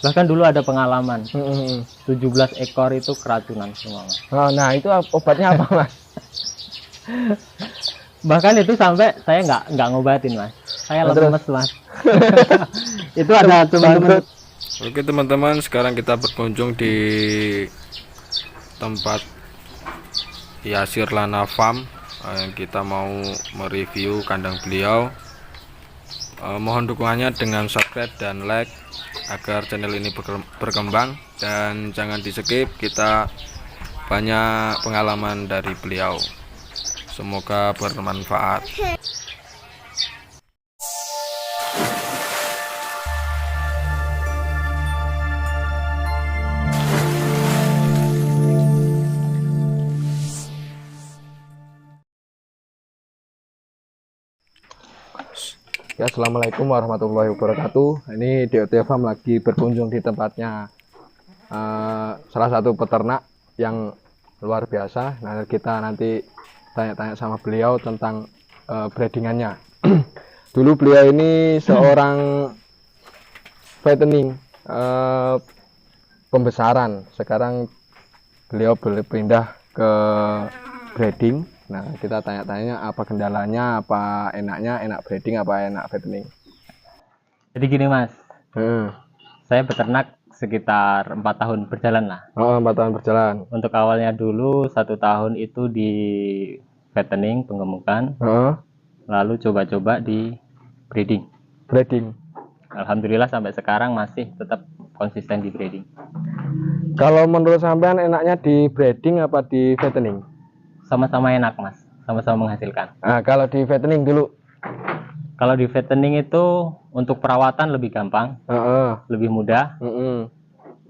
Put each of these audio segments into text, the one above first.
Bahkan dulu ada pengalaman 17 ekor itu keracunan semua, Mas. Oh, nah itu obatnya apa, Mas? Bahkan itu sampai saya nggak ngobatin, Mas. Saya Nah, terus? lemes, Mas. Itu ada teman-teman. Oke teman-teman, sekarang kita berkunjung di tempat Yasir Lana Farm. Kita mau mereview kandang beliau. Mohon dukungannya dengan subscribe dan like agar channel ini berkembang, dan jangan di skip, kita banyak pengalaman dari beliau. Semoga bermanfaat. Ya, assalamualaikum warahmatullahi wabarakatuh. Ini DOT Farm lagi berkunjung di tempatnya salah satu peternak yang luar biasa. Nah, kita nanti tanya-tanya sama beliau tentang breedingannya. Dulu beliau ini seorang fattening, pembesaran. Sekarang beliau berpindah ke breeding. Nah, kita tanya-tanya apa kendalanya, apa enaknya, enak breeding apa enak fattening. Jadi gini, Mas. Saya beternak sekitar 4 tahun berjalan lah. Oh, 4 tahun berjalan. Untuk awalnya dulu 1 tahun itu di fattening, penggemukan. Lalu coba-coba di breeding. Breeding. Alhamdulillah sampai sekarang masih tetap konsisten di breeding. Kalau menurut sampean enaknya di breeding apa di fattening? Sama-sama enak, Mas. Sama-sama menghasilkan. Nah, kalau di fattening dulu. Kalau di fattening itu untuk perawatan lebih gampang, lebih mudah.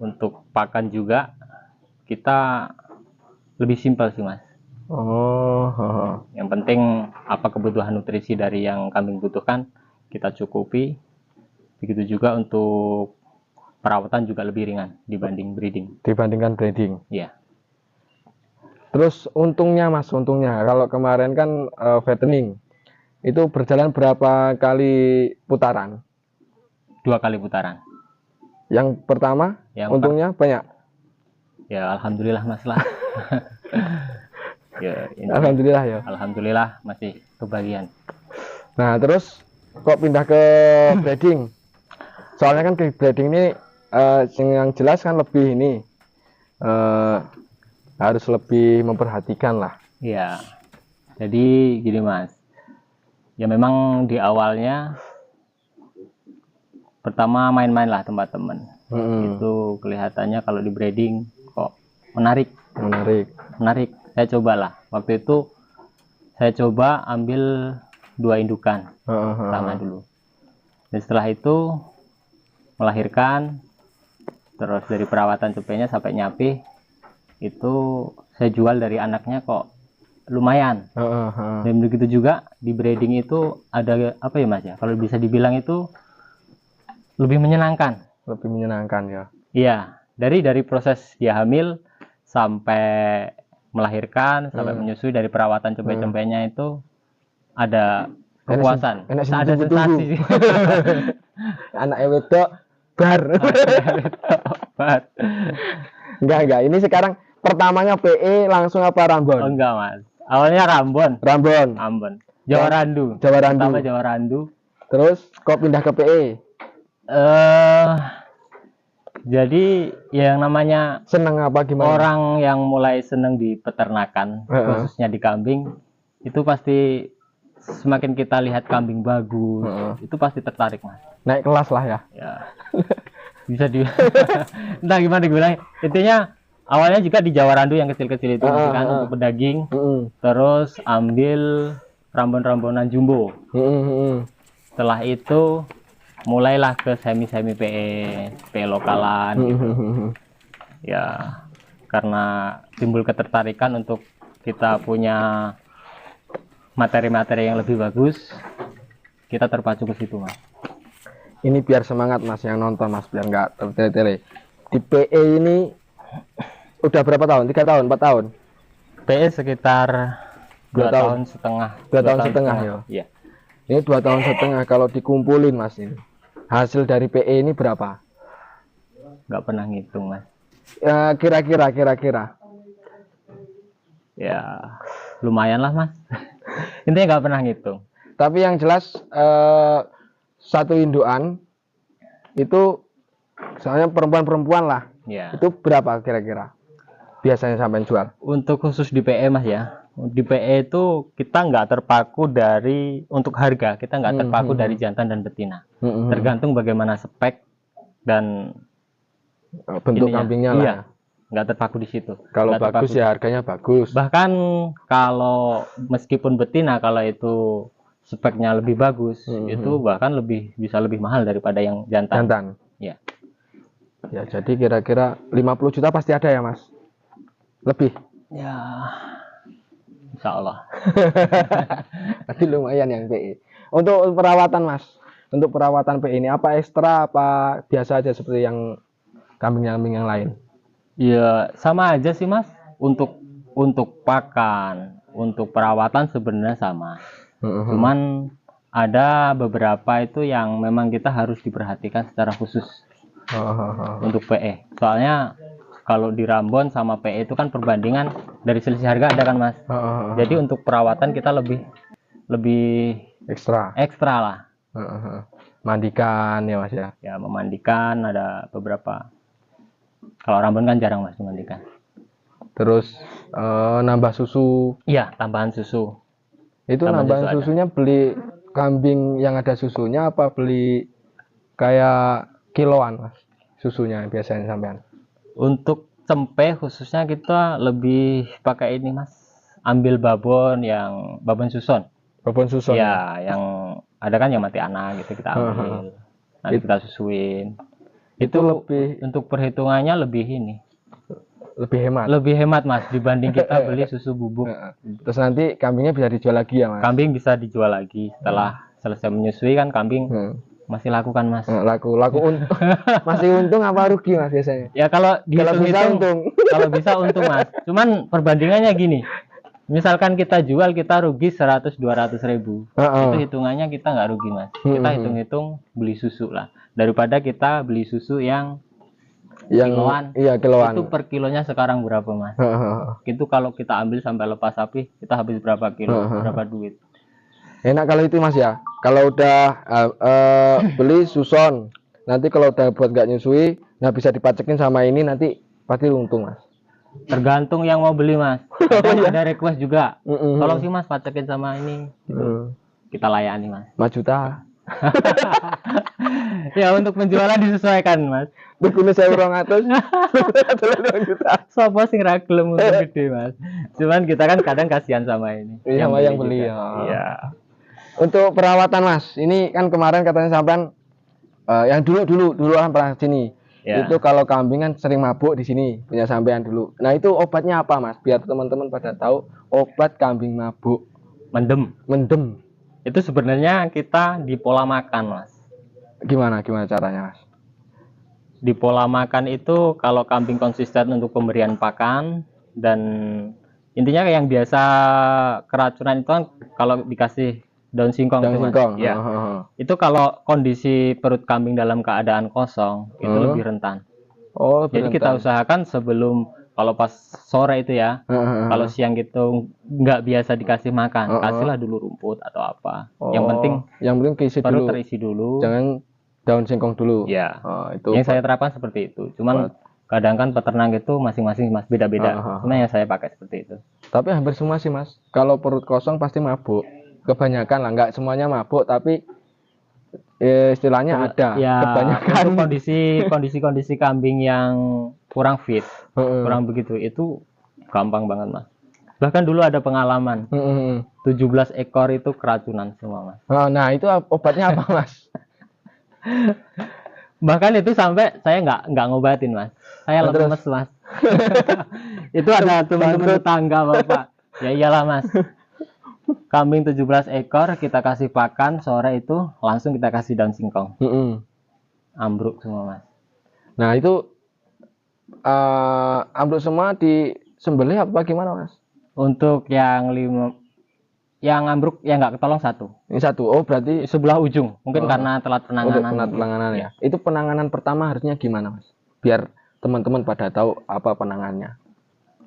Untuk pakan juga kita lebih simpel sih, Mas. Yang penting apa kebutuhan nutrisi dari yang kambing butuhkan kita cukupi. Begitu juga untuk perawatan juga lebih ringan dibanding breeding. Dibandingkan breeding. Iya. Terus untungnya, Mas, untungnya kalau kemarin kan fattening itu berjalan berapa kali putaran? 2 kali putaran. Yang pertama untungnya banyak. Ya alhamdulillah, Mas lah. Ya, alhamdulillah ya. Alhamdulillah masih kebagian. Nah, terus kok pindah ke breeding? Soalnya kan ke breeding ini yang jelas kan lebih ini harus lebih memperhatikan lah. Iya. Jadi gini, Mas. Ya memang di awalnya pertama main-main lah tempat teman. Itu kelihatannya kalau di breeding kok menarik. Saya cobalah. Waktu itu saya coba ambil 2 indukan pertama dulu. Dan setelah itu melahirkan, terus dari perawatan cepenya sampai nyapih itu saya jual dari anaknya kok lumayan. Dan begitu juga di breeding itu ada apa ya, Mas ya, kalau bisa dibilang itu lebih menyenangkan ya. Iya, dari proses dia hamil sampai melahirkan sampai menyusui, dari perawatan cepenya itu ada kepuasan, ada sensasi. Anak wedok bar. Enggak, ini sekarang pertamanya PE langsung apa Rambon? Oh, enggak, Mas. Awalnya Rambon. Jawa Randu. Pertama Jawa Randu. Terus kok pindah ke PE? Jadi yang namanya seneng apa gimana? Orang yang mulai seneng di peternakan, khususnya di kambing, itu pasti semakin kita lihat kambing bagus, itu pasti tertarik, Mas. Naik kelas lah ya. Ya. Bisa di entah gimana dibilang. Intinya awalnya juga di Jawa Randu yang kecil-kecil itu kan untuk pedaging. Terus ambil rambon-rambonan jumbo. Setelah itu mulailah ke semi-semi PE lokalan gitu. Ya, karena timbul ketertarikan untuk kita punya materi-materi yang lebih bagus, kita terpacu ke situ, Mas. Ini biar semangat, Mas, yang nonton, Mas, biar nggak tertele-tele. Di PE ini udah berapa tahun? 3 tahun, 4 tahun? PE sekitar 2 tahun setengah. 2 tahun setengah ya. Iya. Ini 2 tahun setengah. Kalau dikumpulin, Mas, ini hasil dari PE ini berapa? nggak pernah ngitung mas. Kira-kira Ya lumayan lah mas. Intinya nggak pernah ngitung. tapi yang jelas satu indukan itu soalnya perempuan lah Ya. itu berapa kira-kira biasanya sampai jual? Untuk khusus di PE mas ya, di PE itu kita nggak terpaku dari untuk harga, kita nggak terpaku dari jantan dan betina. Tergantung bagaimana spek dan bentuk ininya. kambingnya Iya, lah. nggak terpaku di situ. Kalau Nggak bagus terpaku. ya harganya bagus. Bahkan kalau meskipun betina, kalau itu speknya lebih bagus, itu bahkan bisa lebih mahal daripada yang jantan. Jantan. Ya. Ya, jadi kira-kira 50 juta pasti ada ya, Mas? Lebih. Ya. Insya Allah. Tadi lumayan yang PE. Untuk perawatan, Mas. Untuk perawatan PE ini apa ekstra apa biasa aja seperti yang kambing-kambing yang lain? Ya, sama aja sih, Mas. Untuk pakan, untuk perawatan sebenarnya sama. Cuman ada beberapa itu yang memang kita harus diperhatikan secara khusus untuk PE. Soalnya kalau di Rambon sama PE itu kan perbandingan dari selisih harga ada kan mas. Jadi untuk perawatan kita lebih ekstra lah. Mandikan ya mas ya. Ya memandikan ada beberapa. Kalau Rambon kan jarang mas memandikan. Terus nambah susu. Iya tambahan susu. Itu nambah susunya beli kambing yang ada susunya apa beli kayak kiloan mas susunya biasanya sampean? Untuk cempe khususnya kita lebih pakai ini mas, ambil babon suson. Babon suson ya yang ada kan yang mati anak gitu kita ambil, nanti kita susuin. Itu lebih untuk perhitungannya lebih hemat mas dibanding kita beli susu bubuk. Terus nanti kambingnya bisa dijual lagi ya mas? Kambing bisa dijual lagi setelah selesai menyusui kan kambing masih laku kan mas. Laku masih untung apa rugi mas biasanya? Ya kalau bisa untung. Kalau bisa untung mas. Cuman perbandingannya gini, misalkan kita jual kita rugi 100-200 ribu, itu hitungannya kita nggak rugi mas. Kita hitung-hitung beli susu lah daripada kita beli susu yang kiloan. Iya kiloan. Itu per kilonya sekarang berapa mas? Itu kalau kita ambil sampai lepas sapi kita habis berapa kilo, berapa duit? Enak kalau itu mas ya. Kalau udah beli suson, nanti kalau udah buat nggak nyusui, nah bisa dipacekin sama ini nanti pasti untung mas. Tergantung yang mau beli mas. Ada request juga. Tolong sih mas pacekin sama ini. Gitu. Kita layani mas. 5 juta. Ya untuk penjualan disesuaikan mas. Begini saya orang atas. 2 juta. Sopo sing ra gelem untuk gede mas. Cuman kita kan kadang kasihan sama ini. Sama yang beli ya. Iya. Untuk perawatan mas, ini kan kemarin katanya sampean yang dulu kan pernah sini. Ya. Itu kalau kambing kan sering mabuk di sini punya sampean dulu. Nah itu obatnya apa mas? Biar teman-teman pada tahu obat kambing mabuk. Mendem. Itu sebenarnya kita di pola makan mas. Gimana caranya mas? Di pola makan itu kalau kambing konsisten untuk pemberian pakan dan intinya yang biasa keracunan itu kan kalau dikasih daun singkong. Ya. Itu kalau kondisi perut kambing dalam keadaan kosong itu lebih rentan. Jadi kita usahakan sebelum kalau pas sore itu ya, kalau siang gitu nggak biasa dikasih makan, kasihlah dulu rumput atau apa. Yang penting perut terisi dulu. Jangan daun singkong dulu. Ya. Itu yang saya terapkan seperti itu. Cuman kadang kan peternak itu masing-masing mas beda-beda. Cuma yang saya pakai seperti itu. Tapi hampir semua sih mas. Kalau perut kosong pasti mabuk. Kebanyakan lah, nggak semuanya mabuk tapi istilahnya ada. Ya, kebanyakan kondisi kambing yang kurang fit, kurang begitu itu gampang banget mas. Bahkan dulu ada pengalaman 17 ekor itu keracunan semua mas. Nah itu obatnya apa mas? Bahkan itu sampai saya nggak ngobatin mas, saya lemes mas. Itu ada teman-teman tetangga bapak, ya iyalah mas. Kambing 17 ekor kita kasih pakan sore itu langsung kita kasih daun singkong. Ambruk semua mas. Nah itu ambruk semua disembelih apa gimana mas? Untuk yang ambruk yang nggak ketolong satu. Ini satu. Oh berarti sebelah ujung. Mungkin karena telat penanganan. Ya. Itu penanganan pertama harusnya gimana mas? biar teman-teman pada tahu apa penangannya.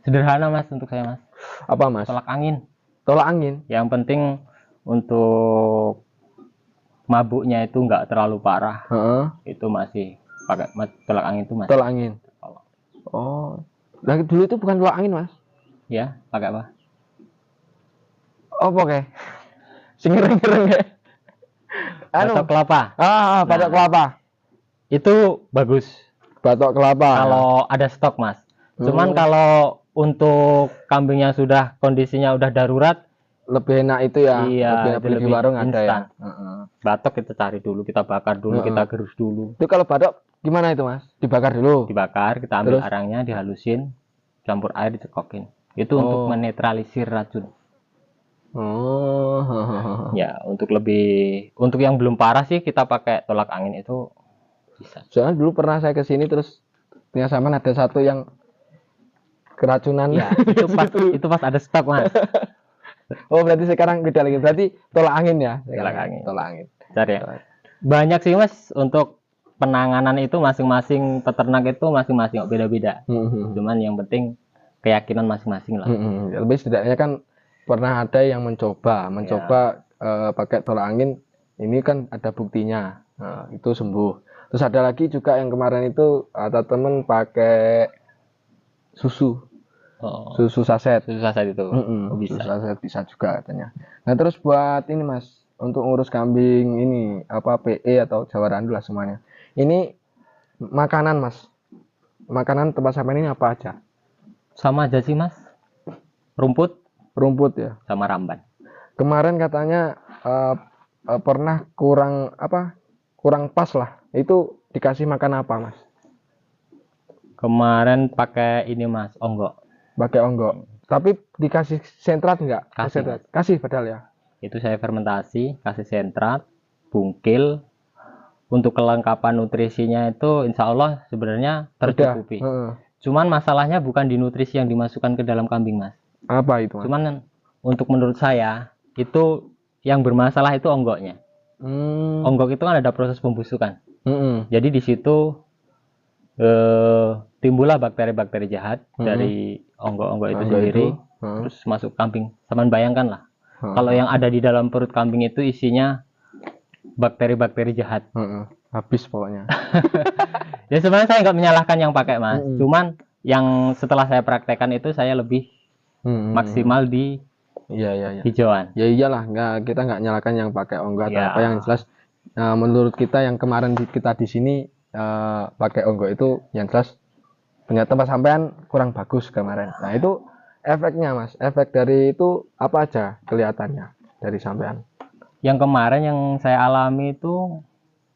Sederhana Mas untuk saya Mas. Apa Mas? Tolak angin. Tolak angin. Yang penting untuk mabuknya itu nggak terlalu parah. Itu masih pakai tolak angin itu Mas. Tolak angin. Oh. Lagi dulu itu bukan tolak angin Mas. Ya, pakai apa? Apa kayak? Sing ngereng-ngereng ya. Batok kelapa. Batok kelapa. Itu bagus. Batok kelapa. Kalau ada stok Mas. Cuman kalau untuk kambing yang sudah kondisinya udah darurat, lebih enak itu ya. Iya, lebih enak beli di warung ada ya. Batok kita cari dulu, kita bakar dulu, kita gerus dulu. Itu kalau batok gimana itu Mas? Dibakar dulu. Dibakar, kita ambil arangnya, dihalusin, campur air, dicekokin. Itu untuk menetralisir racun. Ya, untuk yang belum parah sih kita pakai tolak angin itu bisa. Soalnya dulu pernah saya kesini terus ternyata sama ada satu yang keracunan. Ya, itu pas ada stok Mas. Oh berarti sekarang beda lagi. Berarti tolak angin ya? Tolak angin. Tolak angin. Cari ya. Banyak sih Mas untuk penanganan itu masing-masing peternak itu masing-masing beda-beda. Cuman yang penting keyakinan masing-masing lah. Lebih setidaknya kan pernah ada yang mencoba pakai tolak angin. Ini kan ada buktinya. Nah, itu sembuh. Terus ada lagi juga yang kemarin itu ada temen pakai susu. Susu saset. Susu saset itu bisa. Susu saset bisa juga katanya. Nah terus buat ini Mas, untuk ngurus kambing ini apa PE atau Jawa Randu lah semuanya. Ini makanan Mas. Makanan tempat sampean ini apa aja? Sama aja sih Mas. Rumput ya. Sama ramban. Kemarin katanya pernah kurang pas lah. Itu dikasih makan apa Mas? Kemarin pakai ini Mas, onggok. Pakai onggok. Tapi dikasih sentrat enggak? Kasih padahal ya. Itu saya fermentasi, kasih sentrat, bungkil. Untuk kelengkapan nutrisinya itu insya Allah sebenarnya tercukupi. Cuman masalahnya bukan di nutrisi yang dimasukkan ke dalam kambing Mas. Apa itu Mas? Cuman untuk menurut saya itu yang bermasalah itu onggoknya. Onggok itu kan ada proses pembusukan. Jadi di situ timbullah bakteri-bakteri jahat dari onggok-onggok itu sendiri. Terus masuk kambing. Saman bayangkan lah. Kalau yang ada di dalam perut kambing itu isinya bakteri-bakteri jahat. Habis pokoknya. Ya sebenarnya saya nggak menyalahkan yang pakai Mas. Cuman yang setelah saya praktekkan itu saya lebih maksimal di hijauan. Ya iyalah, kita nggak nyalakan yang pakai onggok atau apa, yang jelas menurut kita yang kemarin kita di sini pakai onggok itu yang jelas ternyata pas sampean kurang bagus kemarin. Nah itu efeknya Mas, efek dari itu apa aja kelihatannya dari sampean? Yang kemarin yang saya alami itu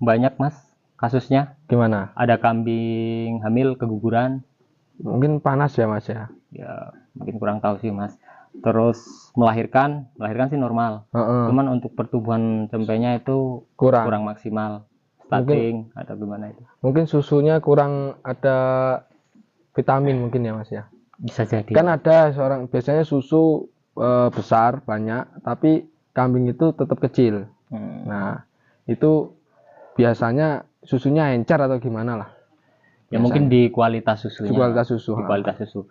banyak Mas kasusnya. Gimana? Ada kambing hamil keguguran. Mungkin panas ya Mas ya? Ya mungkin kurang tahu sih Mas. Terus melahirkan sih normal. Cuman untuk pertumbuhan cempenya itu kurang maksimal. Stunting atau gimana itu? Mungkin susunya kurang ada vitamin mungkin ya Mas ya? Bisa jadi. Kan ada biasanya susu besar banyak, tapi kambing itu tetap kecil. Nah itu biasanya susunya encer atau gimana lah? Ya biasanya. Mungkin di kualitas susunya. Di kualitas susu.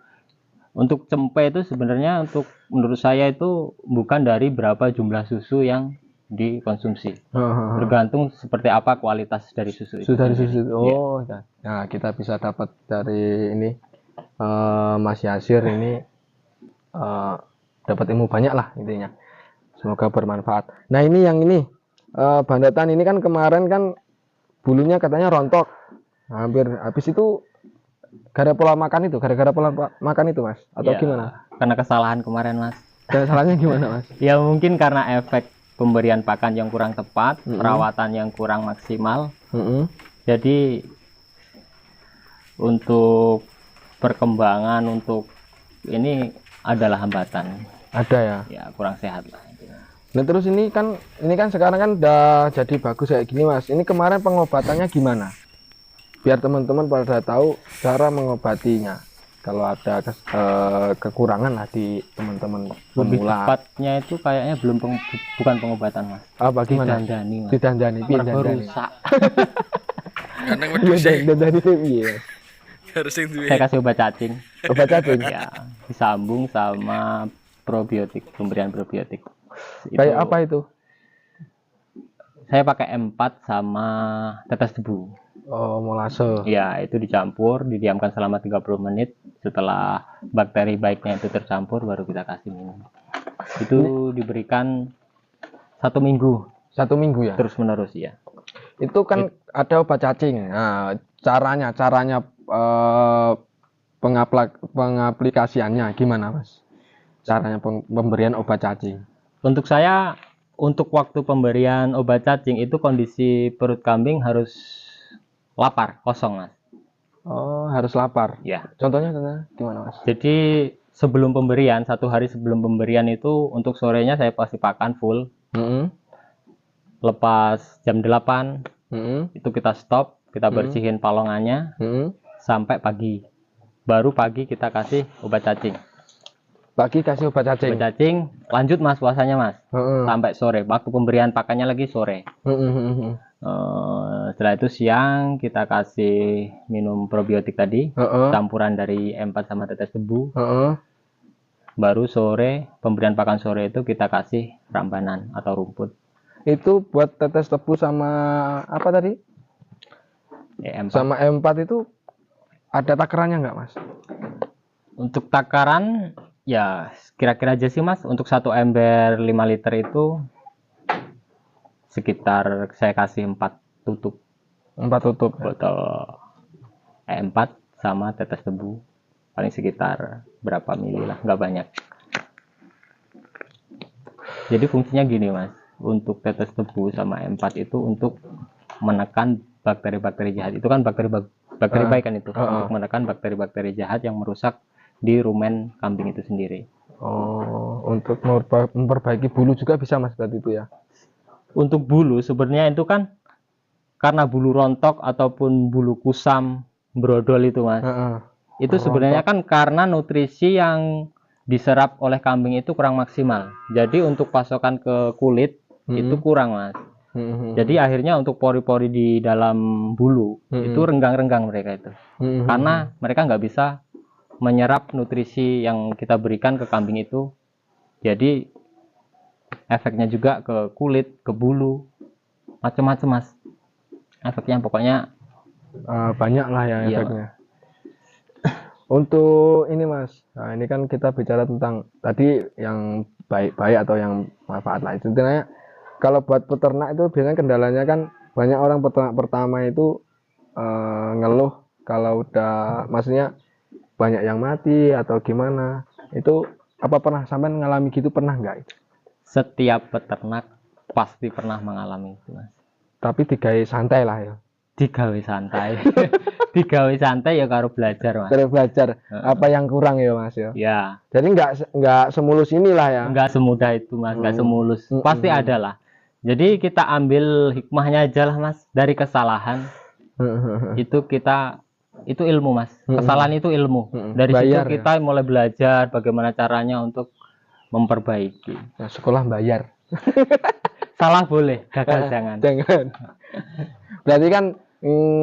Untuk cempe itu sebenarnya menurut saya itu bukan dari berapa jumlah susu yang dikonsumsi. Tergantung seperti apa kualitas dari susu itu. Dari susu. Oh, ya. Nah kita bisa dapat dari ini Mas Yasir ini dapat ilmu banyak lah intinya. Semoga bermanfaat. Nah ini yang ini bandatan ini kan kemarin kan bulunya katanya rontok, hampir habis itu gara-gara pola makan itu Mas, atau ya, gimana? Karena kesalahan kemarin Mas. Kesalahannya gimana Mas? Ya mungkin karena efek pemberian pakan yang kurang tepat, perawatan yang kurang maksimal. Jadi untuk perkembangan untuk ini adalah hambatan. Ada ya? Ya kurang sehat lah. Nah terus ini kan sekarang kan udah jadi bagus kayak gini Mas. Ini kemarin pengobatannya gimana? Biar teman-teman pada tahu cara mengobatinya. Kalau ada kekurangan lah di teman-teman pemula. Lebih tepatnya itu kayaknya bukan pengobatan Mas. Apa gimana? Didandani Mas. Didandani. Rusak. Kadang wedhus sih. Didandani iya. Harus yang duwe. Saya kasih obat cacing. Obat cacing. Ya, disambung sama probiotik, pemberian probiotik. Kayak apa itu? Saya pakai M4 sama tetes debu. Oh, molase. Ya, itu dicampur, didiamkan selama 30 menit. Setelah bakteri baiknya itu tercampur, baru kita kasih minum. Itu diberikan 1 minggu. 1 minggu ya? Terus menerus ya. Itu kan ada obat cacing. Nah, caranya pengaplikasiannya gimana, Mas? Caranya pemberian obat cacing. Untuk saya, untuk waktu pemberian obat cacing itu kondisi perut kambing harus lapar, kosong, Mas. Oh, harus lapar. Ya. Contohnya gimana, Mas? Jadi sebelum pemberian, 1 hari sebelum pemberian itu untuk sorenya saya pasti pakan full. Lepas jam 8 itu kita stop, kita bersihin palongannya sampai pagi. Baru pagi kita kasih obat cacing. Pagi kasih obat cacing. Obat cacing, lanjut Mas puasanya Mas. Sampai sore. Waktu pemberian pakannya lagi sore. Setelah itu siang kita kasih minum probiotik tadi, campuran dari M4 sama tetes debu. Baru sore, pemberian pakan sore itu kita kasih rambanan atau rumput. Itu buat tetes debu sama apa tadi? M4. Sama M4 itu ada takarannya nggak, Mas? Untuk takaran ya kira-kira aja sih Mas. Untuk 1 ember 5 liter itu sekitar saya kasih 4 tutup. 4 tutup botol M4 sama tetes debu. Paling sekitar berapa mili lah, nggak banyak. Jadi fungsinya gini Mas. Untuk tetes debu sama M4 itu untuk menekan bakteri-bakteri jahat. Itu kan bakteri baik kan itu. Untuk menekan bakteri-bakteri jahat yang merusak di rumen kambing itu sendiri. Oh, untuk memperbaiki bulu juga bisa Mas berarti itu ya? Untuk bulu sebenarnya itu kan karena bulu rontok ataupun bulu kusam, brodol itu Mas. Itu sebenarnya kan karena nutrisi yang diserap oleh kambing itu kurang maksimal. Jadi untuk pasokan ke kulit itu kurang Mas. Jadi akhirnya untuk pori-pori di dalam bulu itu renggang-renggang mereka itu. Karena mereka nggak bisa menyerap nutrisi yang kita berikan ke kambing itu. Jadi efeknya juga ke kulit, ke bulu, macam-macam Mas. Efeknya pokoknya banyak lah ya efeknya. Untuk ini Mas, nah ini kan kita bicara tentang tadi yang baik-baik atau yang manfaat lah. Intinya kalau buat peternak itu biasanya kendalanya kan banyak orang peternak pertama itu ngeluh kalau udah maksudnya banyak yang mati atau gimana. Itu apa pernah sampai ngalami gitu, pernah nggak itu? Setiap peternak pasti pernah mengalami itu Mas. Tapi digawe santai lah ya. Digawe santai. Digawe santai ya karo belajar Mas. Karo belajar apa yang kurang ya Mas ya. Ya. Jadi nggak semulus inilah ya. Nggak semudah itu Mas, nggak semulus. Pasti ada lah. Jadi kita ambil hikmahnya aja lah Mas dari kesalahan. Itu ilmu Mas. Kesalahan itu ilmu. Dari bayar, situ kita mulai belajar bagaimana caranya untuk memperbaiki. Nah, sekolah bayar. Salah boleh, gagal jangan. Jangan. Berarti kan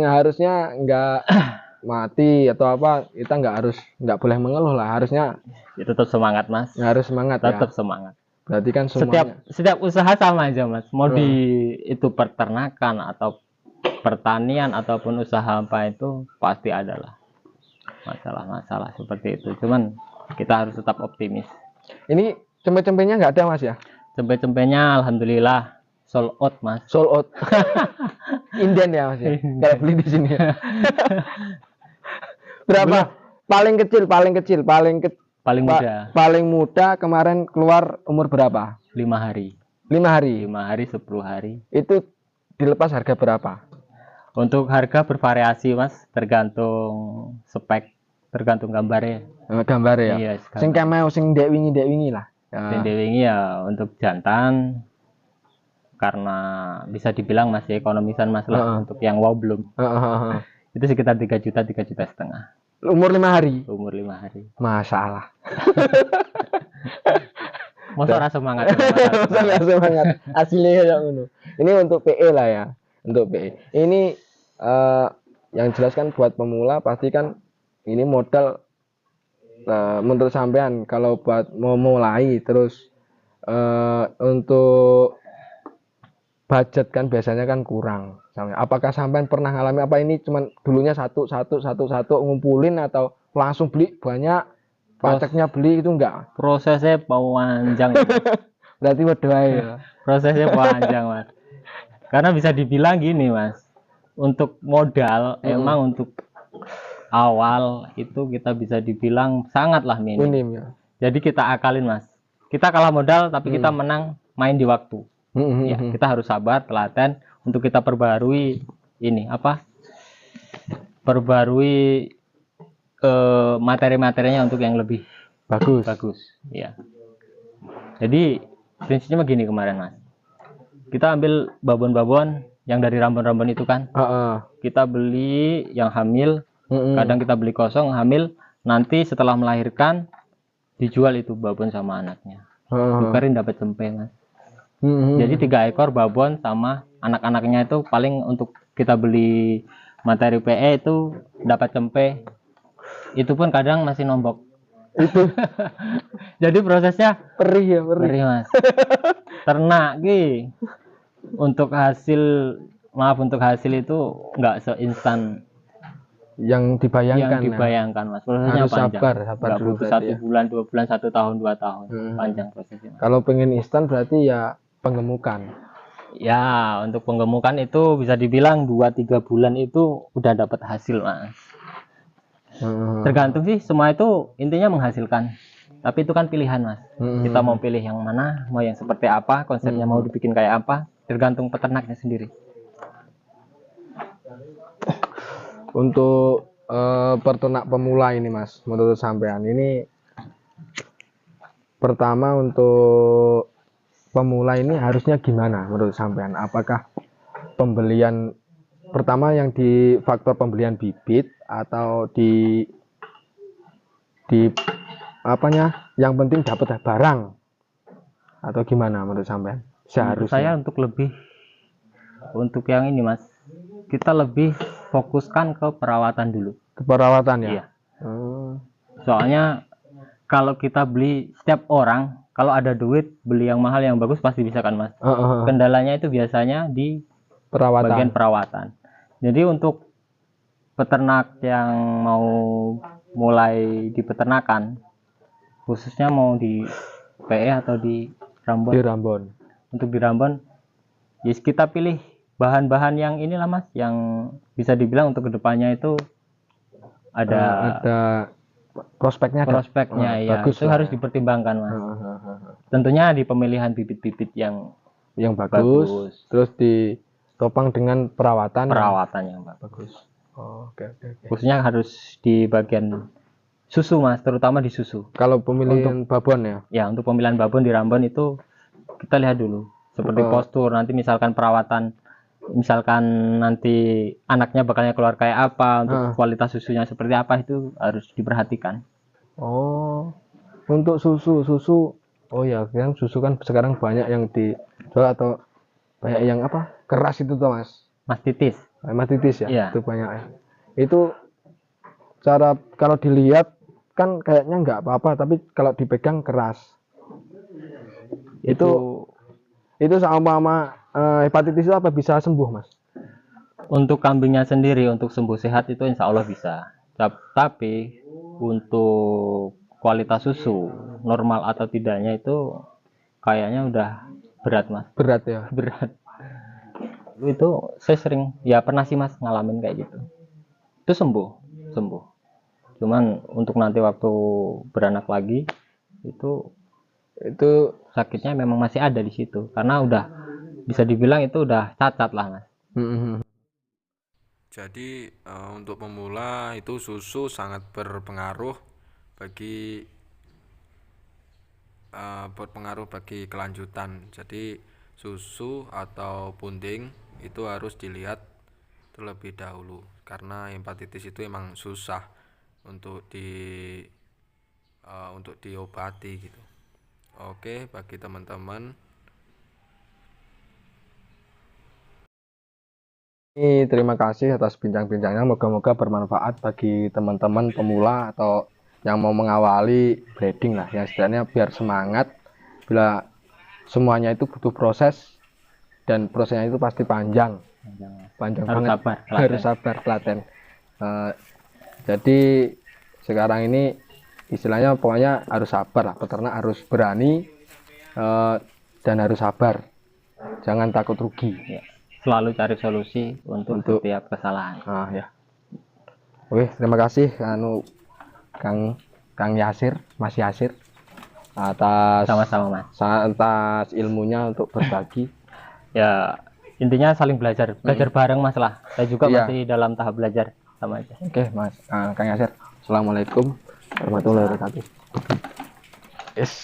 harusnya nggak mati atau apa, kita nggak boleh mengeluh lah. Harusnya Ya, tetap semangat Mas. harus semangat Tetap ya. semangat. Berarti kan semuanya. Setiap usaha sama aja Mas. Mau itu peternakan atau pertanian ataupun usaha apa itu pasti ada lah masalah-masalah seperti itu. Cuman kita harus tetap optimis. Ini cempe-cempenya nggak ada Mas ya? Cempe-cempenya alhamdulillah sold out Mas. Sold out. Inden ya Mas ya. Kalau beli di sini. Berapa? Paling kecil, Paling muda paling muda kemarin keluar umur berapa? 5 hari. 5 hari. 5 hari, 10 hari. Itu dilepas harga berapa? Untuk harga bervariasi Mas, tergantung spek, tergantung gambarnya. Gambar ya. Iya, Sing kemau sing dek wingi lah. Sing wingi ya untuk jantan karena bisa dibilang masih ekonomisan Mas lah. Untuk yang wow belum. Itu sekitar 3 juta, 3,5 juta. Umur 5 hari. Umur 5 hari. Masalah. Masa rasa semangat. Masa semangat. Aslinya kayak ngono. Ini untuk PE lah ya. Untuk PE. Ini yang jelas kan buat pemula pasti kan ini modal menurut sampean kalau buat mau mulai terus untuk budget kan biasanya kan kurang. Apakah sampean pernah ngalami apa ini cuman dulunya satu ngumpulin atau langsung beli banyak pajaknya beli itu enggak? Prosesnya panjang ya. Berarti berdoa ya. Prosesnya panjang mas. Karena bisa dibilang gini mas, untuk modal emang untuk awal itu kita bisa dibilang sangatlah minim ya. Jadi kita akalin mas, kita kalah modal tapi kita menang main di waktu. Ya, kita harus sabar, telaten untuk kita perbarui ini apa? Perbarui materi-materinya untuk yang lebih bagus. Ya. Jadi prinsipnya begini kemarin mas, kita ambil babon-babon yang dari rambon-rambon itu kan, kita beli yang hamil, kadang kita beli kosong hamil, nanti setelah melahirkan dijual itu babon sama anaknya, tukerin dapat cempe mas. Jadi 3 ekor babon sama anak-anaknya itu paling untuk kita beli materi PE itu dapat cempe. Itu pun kadang masih nombok. Itu. Jadi prosesnya perih mas. Ternak ki. Untuk hasil itu nggak seinstan yang dibayangkan mas. Prosesnya harus panjang. sabar dulu butuh 1 bulan, 2 bulan, 1 tahun, 2 tahun. Panjang prosesnya. Kalau pengen instan berarti ya penggemukan. Ya, untuk penggemukan itu bisa dibilang 2-3 bulan itu udah dapat hasil mas. Tergantung sih, semua itu intinya menghasilkan. Tapi itu kan pilihan mas. Kita mau pilih yang mana, mau yang seperti apa, konsepnya mau dibikin kayak apa, tergantung peternaknya sendiri. Untuk peternak pemula ini mas, menurut sampean ini pertama untuk pemula ini harusnya gimana menurut sampean? Apakah pembelian pertama yang di faktor pembelian bibit atau di apanya yang penting dapat barang atau gimana menurut sampean? Menurut saya untuk yang ini mas, kita lebih fokuskan ke perawatan dulu. Ke perawatan ya? Iya. Soalnya kalau kita beli, setiap orang kalau ada duit beli yang mahal yang bagus pasti bisa kan mas. Kendalanya itu biasanya di bagian perawatan. Jadi untuk peternak yang mau mulai di peternakan, khususnya mau di PE atau di Rambon. Untuk di Rambon, yes, kita pilih bahan-bahan yang inilah mas, yang bisa dibilang untuk kedepannya itu ada prospeknya ya, itu harus dipertimbangkan mas. Tentunya di pemilihan bibit-bibit yang bagus, terus ditopang dengan perawatan yang bagus. Oke. Khususnya harus di bagian susu mas, terutama di susu. Kalau pemilihan babon ya? Ya, untuk pemilihan babon di Rambon itu kita lihat dulu seperti postur, nanti misalkan perawatan, misalkan nanti anaknya bakalnya keluar kayak apa, untuk kualitas susunya seperti apa, itu harus diperhatikan. Untuk susu oh ya, yang susu kan sekarang banyak yang dijual atau banyak yang apa keras itu tuh mas? Mastitis ya? Iya. Itu banyak ya. Itu cara kalau dilihat kan kayaknya nggak apa-apa, tapi kalau dipegang keras. Itu sama hepatitis itu apa bisa sembuh mas? Untuk kambingnya sendiri untuk sembuh sehat itu insya Allah bisa. Tapi untuk kualitas susu normal atau tidaknya itu kayaknya udah berat mas. Berat ya? Berat. Itu saya sering ya pernah sih mas ngalamin kayak gitu. Itu sembuh. Cuman untuk nanti waktu beranak lagi itu sakitnya memang masih ada di situ, karena udah bisa dibilang itu udah cacat lah mas. Jadi untuk pemula itu susu sangat berpengaruh bagi kelanjutan. Jadi susu atau punding itu harus dilihat terlebih dahulu, karena hepatitis itu emang susah untuk diobati gitu. Oke, bagi teman-teman Terima kasih atas bincang-bincangnya. Moga-moga bermanfaat bagi teman-teman pemula atau yang mau mengawali breeding lah. Ya setidaknya biar semangat. Bila semuanya itu butuh proses dan prosesnya itu pasti panjang harus banget. sabar, Harus sabar, telaten. Jadi sekarang ini istilahnya pokoknya harus sabar lah. Peternak harus berani dan harus sabar. Jangan takut rugi. Ya. Selalu cari solusi untuk setiap kesalahan. Ya. Oke, terima kasih Kang Yasir, Mas Yasir, atas Sama-sama Mas. atas ilmunya untuk berbagi. Ya intinya saling belajar bareng Mas lah. Saya juga Iya. masih dalam tahap belajar sama aja. Oke, Mas Kang Yasir. Assalamualaikum warahmatullahi wabarakatuh. Yes.